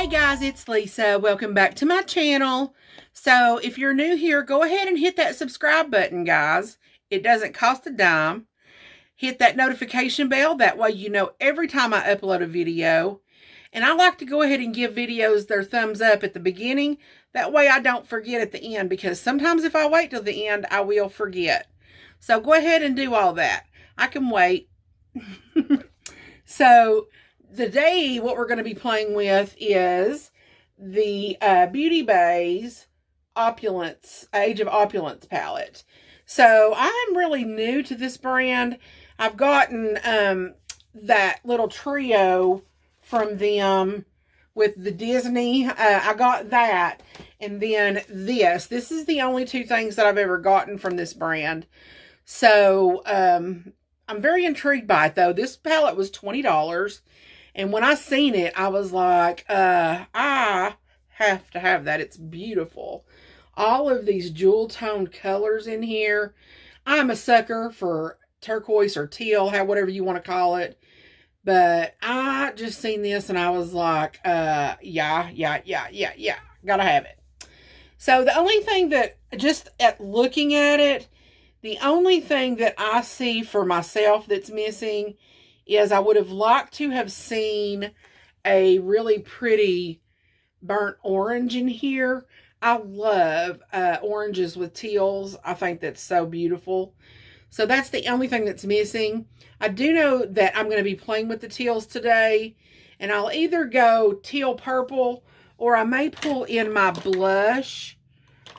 Hey guys, it's Lisa. Welcome back to my channel. So if you're new here, go ahead and hit that subscribe button, guys. It doesn't cost a dime. Hit that notification bell. That way you know every time I upload a video. And I like to go ahead and give videos their thumbs up at the beginning. That way I don't forget at the end, because sometimes if I wait till the end, I will forget. So go ahead and do all that. I can wait. So today, what we're going to be playing with is the Beauty Bay's Opulence, Age of Opulence palette. So I'm really new to this brand. I've gotten that little trio from them with the Disney. I got that. And then this. This is the only two things that I've ever gotten from this brand. So I'm very intrigued by it, though. This palette was $20. And when I seen it, I was like, I have to have that. It's beautiful. All of these jewel toned colors in here. I'm a sucker for turquoise or teal, whatever you want to call it. But I just seen this and I was like, yeah. Gotta have it. So the only thing that, just at looking at it, the only thing that I see for myself that's missing is I would have liked to have seen a really pretty burnt orange in here. I love oranges with teals. I think that's so beautiful. So that's the only thing that's missing. I do know that I'm going to be playing with the teals today. And I'll either go teal purple, or I may pull in my blush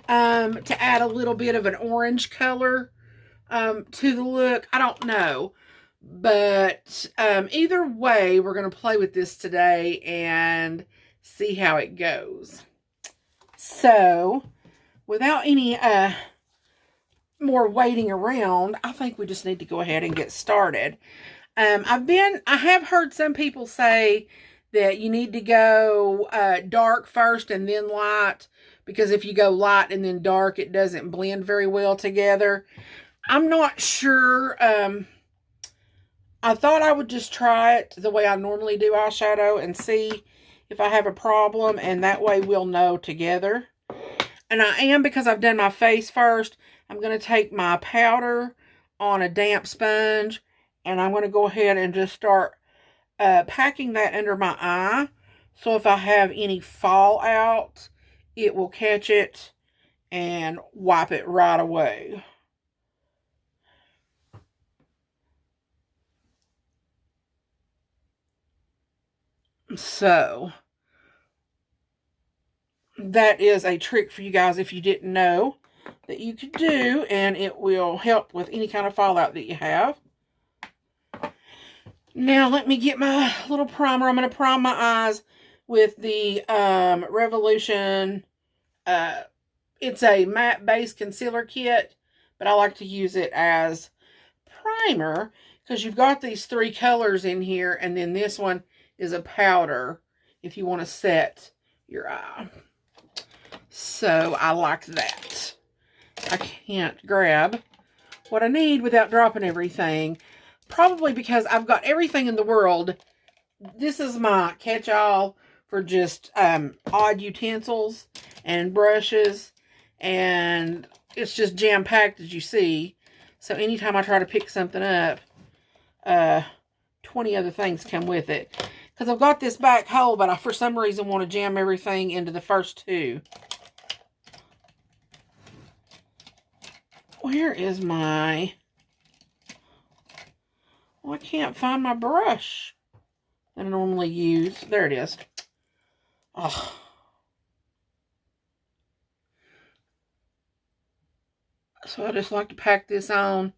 to add a little bit of an orange color to the look. I don't know. But either way, we're going to play with this today and see how it goes. So, without any more waiting around, I think we just need to go ahead and get started. I have heard some people say that you need to go dark first and then light, because if you go light and then dark, it doesn't blend very well together. I'm not sure. I thought I would just try it the way I normally do eyeshadow and see if I have a problem, and that way we'll know together. And I am, because I've done my face first, I'm going to take my powder on a damp sponge, and I'm going to go ahead and just start packing that under my eye. So if I have any fallout, it will catch it and wipe it right away. So that is a trick for you guys if you didn't know that you could do, and it will help with any kind of fallout that you have. Now let me get my little primer. I'm going to prime my eyes with the Revolution. It's a matte base concealer kit, but I like to use it as primer because you've got these three colors in here, and then this one is a powder if you want to set your eye. So I like that. I can't grab what I need without dropping everything. Probably because I've got everything in the world. This is my catch-all for just odd utensils and brushes. And it's just jam-packed, as you see. So anytime I try to pick something up, 20 other things come with it. Because I've got this back hole, but I, for some reason, want to jam everything into the first two. Where is my... Well, I can't find my brush that I normally use. There it is. Oh. So I just like to pack this on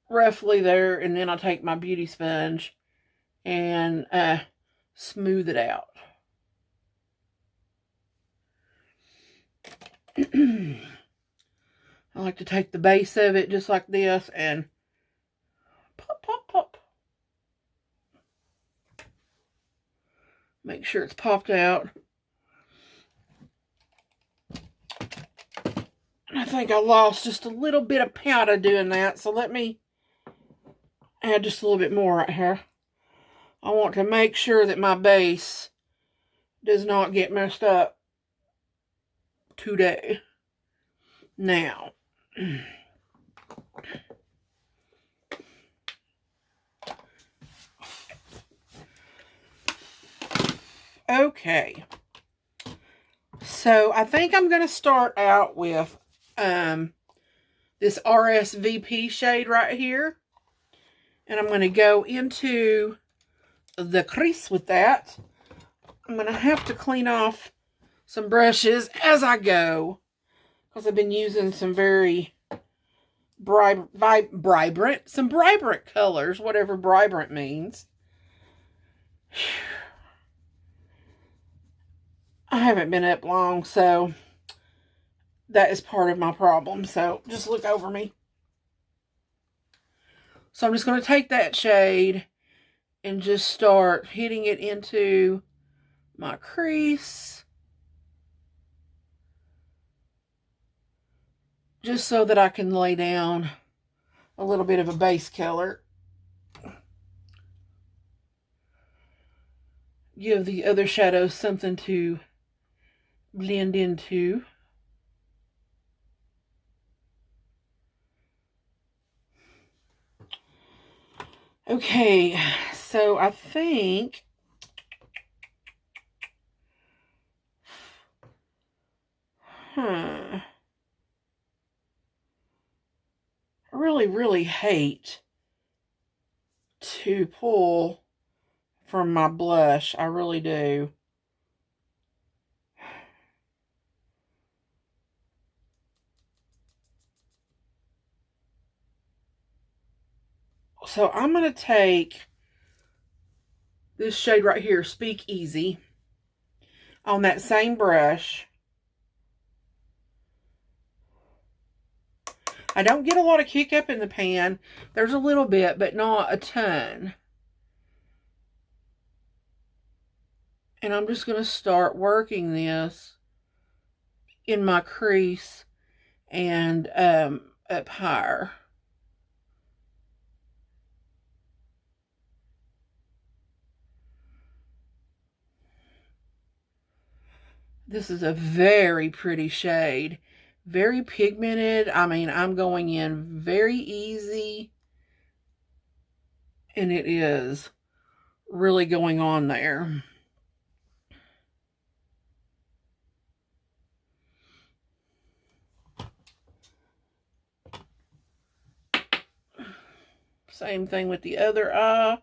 roughly there, and then I take my beauty sponge and smooth it out. I like to take the base of it just like this and pop, pop, pop. Make sure it's popped out. And I think I lost just a little bit of powder doing that, so let me add just a little bit more right here. I want to make sure that my base does not get messed up today. Now, okay. So I think I'm going to start out with this RSVP shade right here. And I'm going to go into the crease with that. I'm going to have to clean off some brushes as I go, because I've been using some very vibrant colors, whatever vibrant means. I haven't been up long, so that is part of my problem. So just look over me. So I'm just going to take that shade and just start hitting it into my crease, just so that I can lay down a little bit of a base color. Give the other shadows something to blend into. Okay, so I think I really hate to pull from my blush. I really do. So I'm going to take this shade right here, Speak Easy, on that same brush. I don't get a lot of kick up in the pan. There's a little bit, but not a ton. And I'm just going to start working this in my crease and up higher. This is a very pretty shade. Very pigmented. I mean, I'm going in very easy. And it is really going on there. Same thing with the other eye.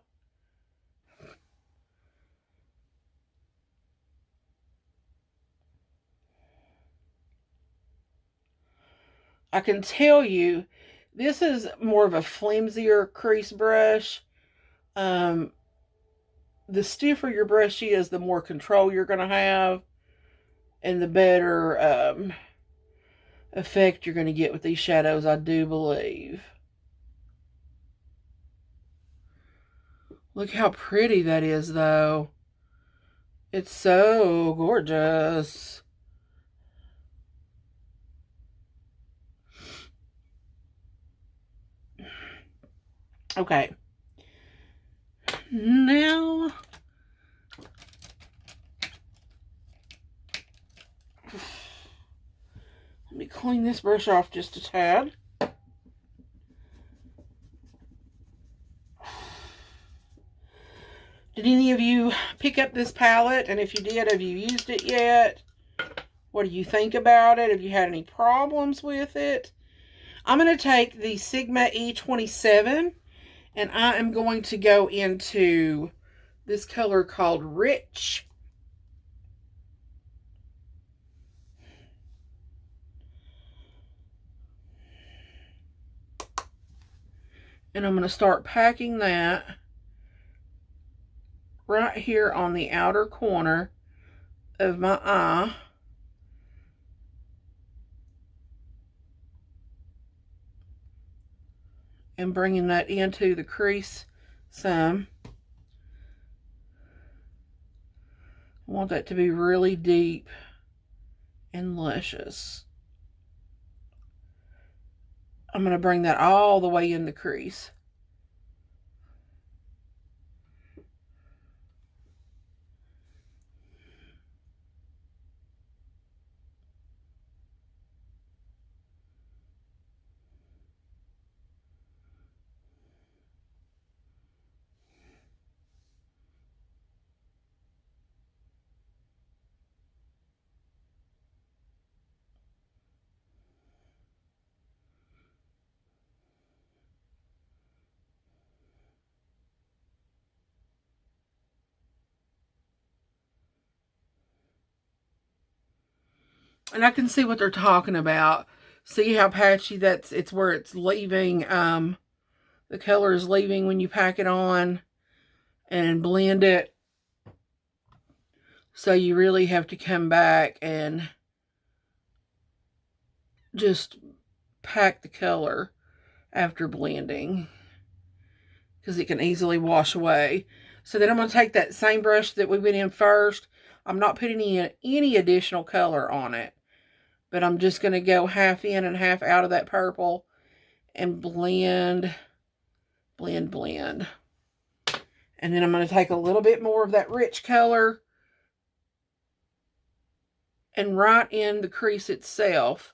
I can tell you, this is more of a flimsier crease brush. The stiffer your brush is, the more control you're going to have, and the better effect you're going to get with these shadows, I do believe. Look how pretty that is, though. It's so gorgeous. Okay. Now, let me clean this brush off just a tad. Did any of you pick up this palette? And if you did, have you used it yet? What do you think about it? Have you had any problems with it? I'm going to take the Sigma E27, and I am going to go into this color called Rich. And I'm going to start packing that right here on the outer corner of my eye. And bringing that into the crease some. I want that to be really deep and luscious. I'm going to bring that all the way in the crease. And I can see what they're talking about. See how patchy it's where it's leaving, the color is leaving when you pack it on and blend it. So you really have to come back and just pack the color after blending, because it can easily wash away. So then I'm going to take that same brush that we went in first. I'm not putting any additional color on it, but I'm just going to go half in and half out of that purple and blend. And then I'm going to take a little bit more of that rich color and right in the crease itself,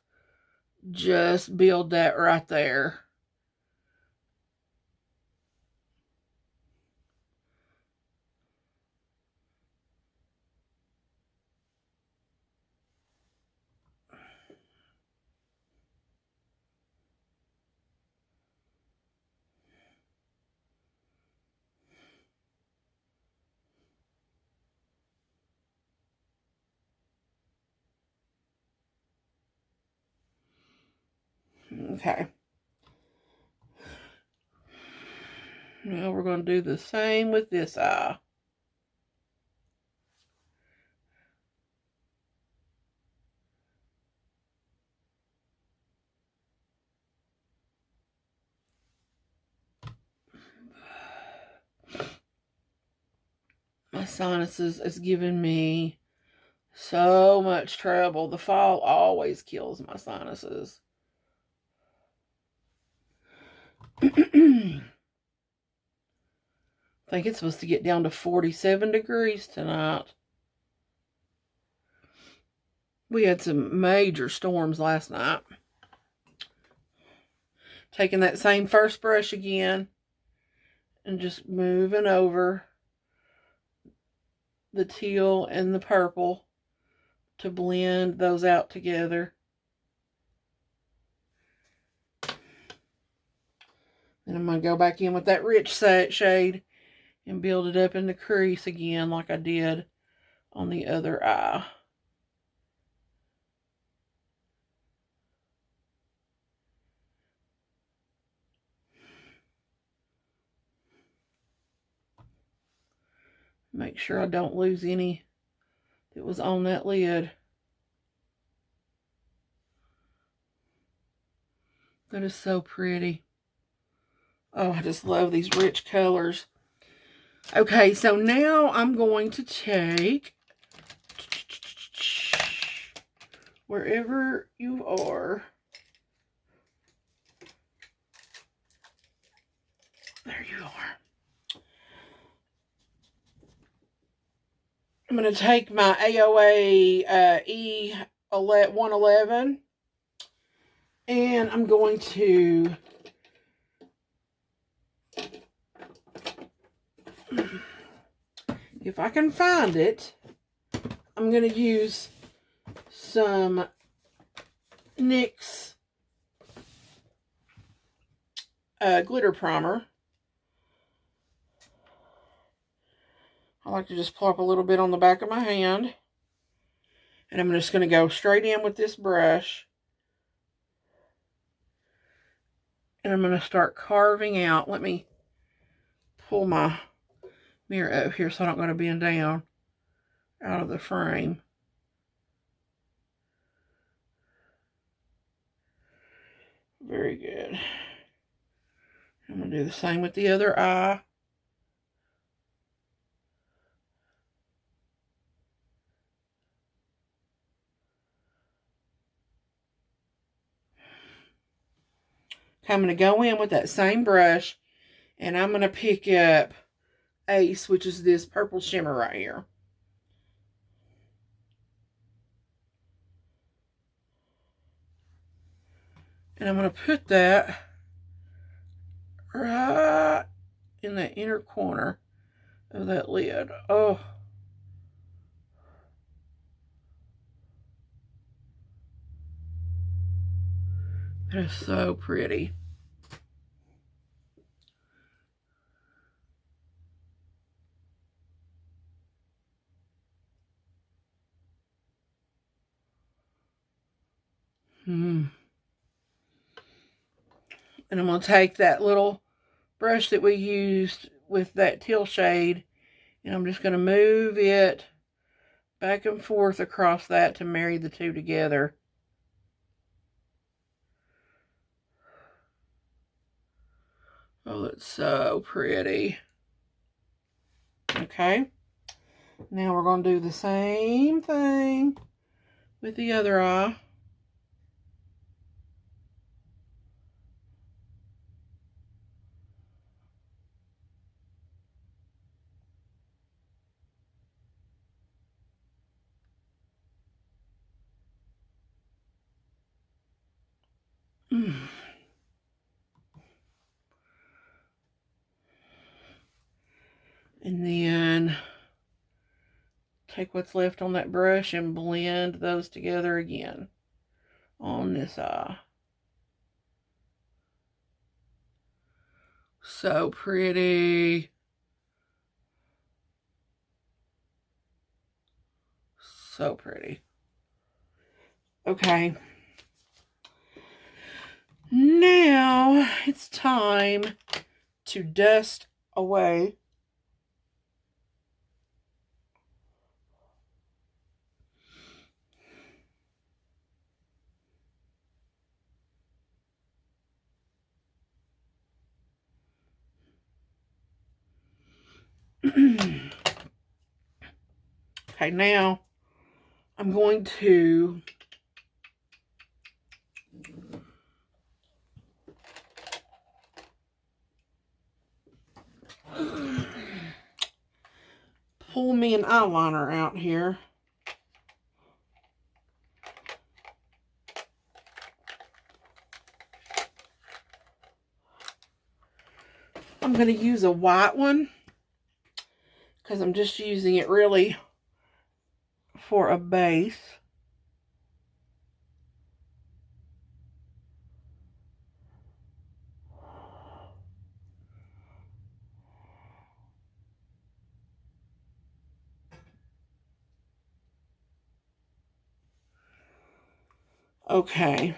just build that right there. Okay. Now we're going to do the same with this eye. My sinuses is giving me so much trouble. The fall always kills my sinuses. I think it's supposed to get down to 47 degrees tonight. We had some major storms last night. Taking that same first brush again and just moving over the teal and the purple to blend those out together. Then I'm going to go back in with that rich shade and build it up in the crease again like I did on the other eye. Make sure I don't lose any that was on that lid. That is so pretty. Oh, I just love these rich colors. Okay, so now I'm going to take, wherever you are, there you are. I'm going to take my AOA E111 and I'm going to if I can find it, I'm going to use some NYX glitter primer. I like to just plop a little bit on the back of my hand. And I'm just going to go straight in with this brush. And I'm going to start carving out. Let me pull my mirror up here so I don't go to bend down out of the frame. Very good. I'm going to do the same with the other eye. Okay, I'm going to go in with that same brush and I'm going to pick up Ace, which is this purple shimmer right here. And I'm going to put that right in the inner corner of that lid. Oh, that is so pretty. And I'm going to take that little brush that we used with that teal shade, and I'm just going to move it back and forth across that to marry the two together. Oh, it's so pretty. Okay. Now we're going to do the same thing with the other eye. And then take what's left on that brush and blend those together again on this eye. So pretty. So pretty. Okay. Now it's time to dust away okay, now I'm going to pull me an eyeliner out here. I'm going to use a white one because I'm just using it really for a base. Okay.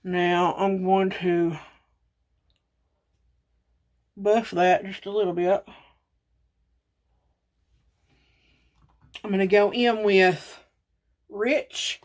Now I'm going to buff that just a little bit. I'm going to go in with Rich.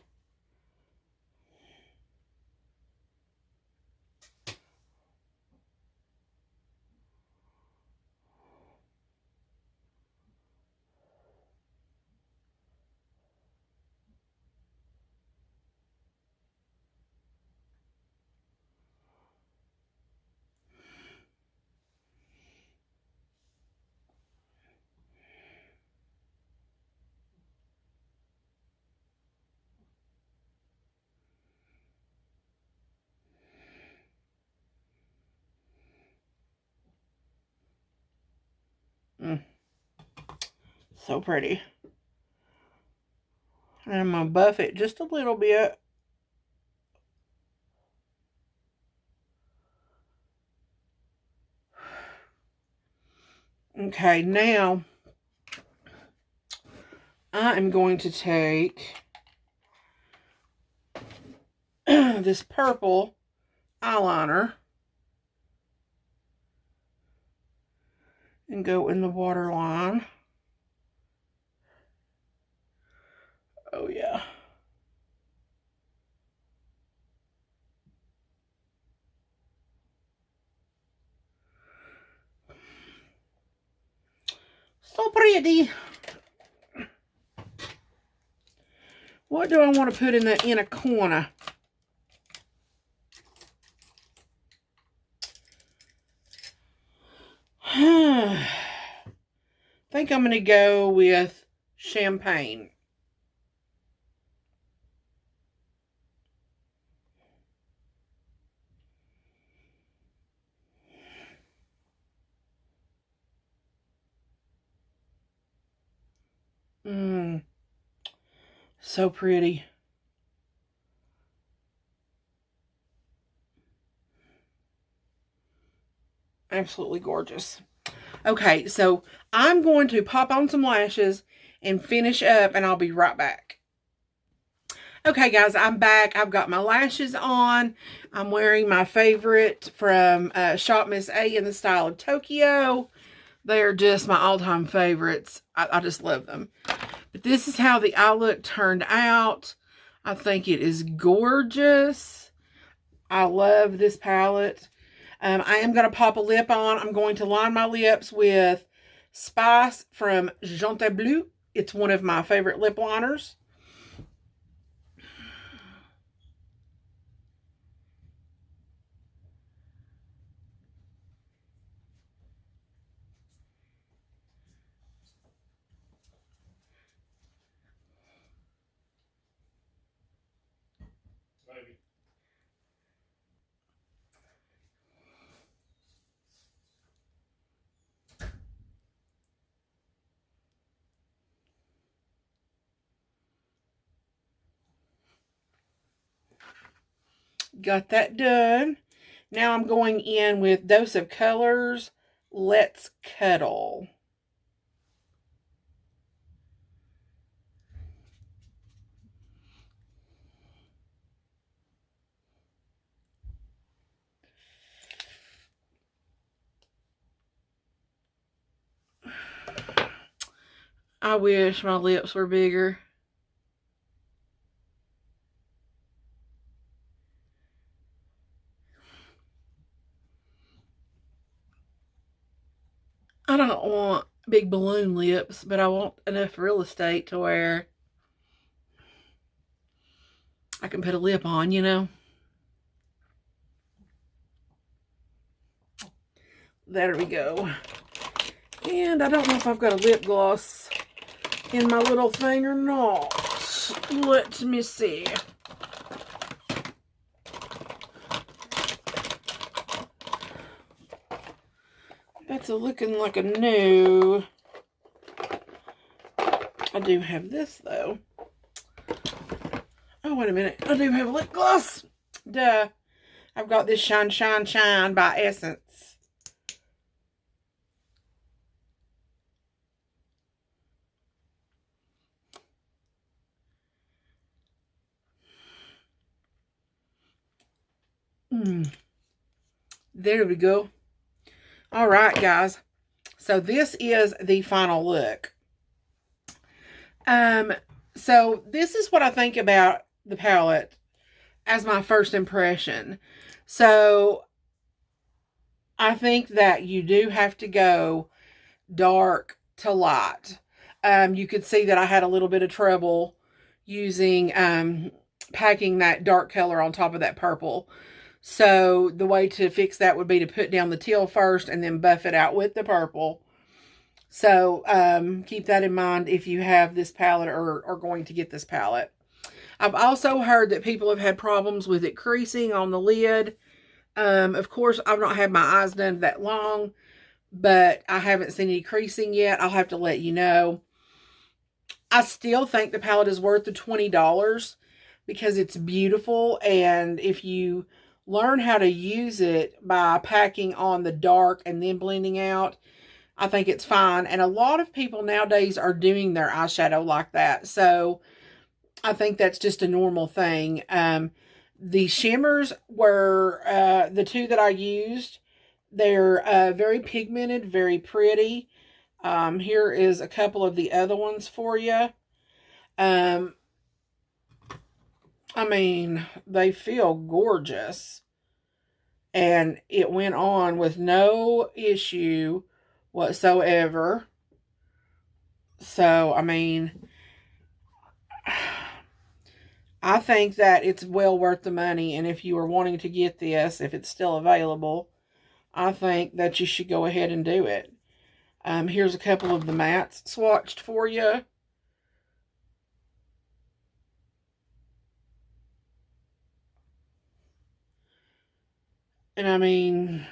So pretty. And I'm going to buff it just a little bit. Okay, now I am going to take this purple eyeliner and go in the waterline. Oh yeah. So pretty. What do I want to put in the inner corner? I think I'm going to go with champagne. So pretty. Absolutely gorgeous. Okay, so I'm going to pop on some lashes and finish up, and I'll be right back. Okay, guys, I'm back. I've got my lashes on. I'm wearing my favorite from Shop Miss A in the style of Tokyo. They're just my all-time favorites. I just love them. But this is how the eye look turned out. I think it is gorgeous. I love this palette. I am going to pop a lip on. I'm going to line my lips with Spice from Jean Bleu. It's one of my favorite lip liners. Got that done. Now I'm going in with Dose of Colors, Let's Cuddle. I wish my lips were bigger. I don't want big balloon lips, but I want enough real estate to where I can put a lip on, you know. There we go. And I don't know if I've got a lip gloss in my little thing or not. Let me see. That's looking like a no. I do have this though. Oh, wait a minute. I do have lip gloss. Duh. I've got this Shine, Shine, Shine by Essence. There we go. All right, guys. So this is the final look. So this is what I think about the palette as my first impression. So I think that you do have to go dark to light. You could see that I had a little bit of trouble using packing that dark color on top of that purple. So the way to fix that would be to put down the teal first and then buff it out with the purple. So keep that in mind if you have this palette or are going to get this palette. I've also heard that people have had problems with it creasing on the lid. Of course, I've not had my eyes done that long, but I haven't seen any creasing yet. I'll have to let you know. I still think the palette is worth the $20 because it's beautiful, and if you learn how to use it by packing on the dark and then blending out, I think it's fine. And a lot of people nowadays are doing their eyeshadow like that, so I think that's just a normal thing. The shimmers were the two that I used. They're very pigmented, very pretty. Here is a couple of the other ones for you. I mean, they feel gorgeous. And it went on with no issue whatsoever. So, I mean, I think that it's well worth the money. And if you are wanting to get this, if it's still available, I think that you should go ahead and do it. Here's a couple of the mattes swatched for you. And I mean,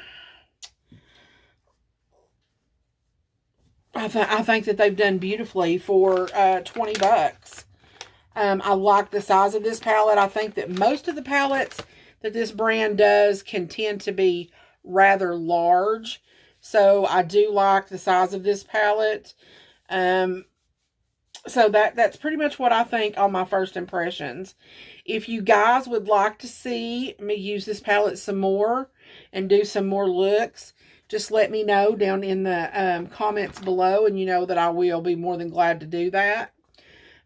I think that they've done beautifully for $20. I like the size of this palette. I think that most of the palettes that this brand does can tend to be rather large. So I do like the size of this palette. So that's pretty much what I think on my first impressions. If you guys would like to see me use this palette some more and do some more looks, just let me know down in the comments below, and you know that I will be more than glad to do that.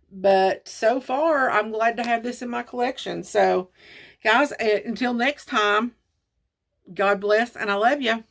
But so far, I'm glad to have this in my collection. So, guys, until next time, God bless, and I love you.